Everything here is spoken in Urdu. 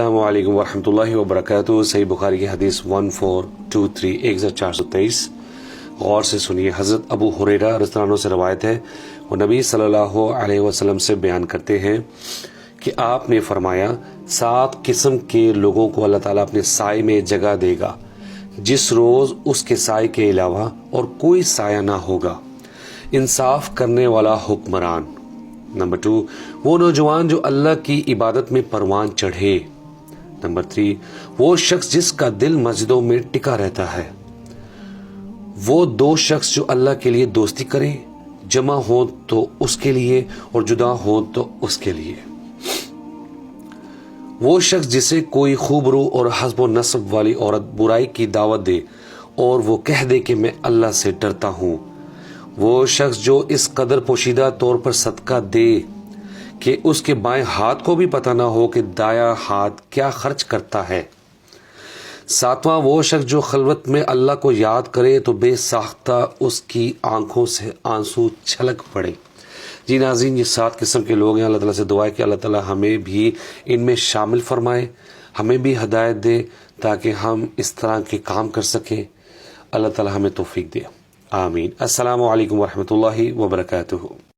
السلام علیکم ورحمۃ اللہ وبرکاتہ۔ صحیح بخاری کی حدیث 1423 1423 غور سے سنیے۔ حضرت ابو ہریرہ رضی اللہ عنہ سے روایت ہے، وہ نبی صلی اللہ علیہ وسلم سے بیان کرتے ہیں کہ آپ نے فرمایا 7 قسم کے لوگوں کو اللہ تعالیٰ اپنے سائے میں جگہ دے گا جس روز اس کے سائے کے علاوہ اور کوئی سایہ نہ ہوگا۔ انصاف کرنے والا حکمران۔ نمبر 2، وہ نوجوان جو اللہ کی عبادت میں پروان چڑھے۔ نمبر 3، وہ شخص جس کا دل مسجدوں میں ٹکا رہتا ہے۔ وہ 2 شخص جو اللہ کے لیے دوستی کریں، جمع ہوں تو اس کے لیے اور جدا ہوں تو اس کے لیے۔ وہ شخص جسے کوئی خوبرو اور حسب و نسب والی عورت برائی کی دعوت دے اور وہ کہہ دے کہ میں اللہ سے ڈرتا ہوں۔ وہ شخص جو اس قدر پوشیدہ طور پر صدقہ دے کہ اس کے بائیں ہاتھ کو بھی پتہ نہ ہو کہ دایاں ہاتھ کیا خرچ کرتا ہے۔ 7واں، وہ شخص جو خلوت میں اللہ کو یاد کرے تو بے ساختہ اس کی آنکھوں سے آنسو چھلک پڑے۔ جی ناظرین، یہ 7 قسم کے لوگ ہیں۔ اللہ تعالیٰ سے دعا ہے کہ اللہ تعالیٰ ہمیں بھی ان میں شامل فرمائے، ہمیں بھی ہدایت دے تاکہ ہم اس طرح کے کام کر سکیں۔ اللہ تعالیٰ ہمیں توفیق دے، آمین۔ السلام علیکم ورحمۃ اللہ وبرکاتہ۔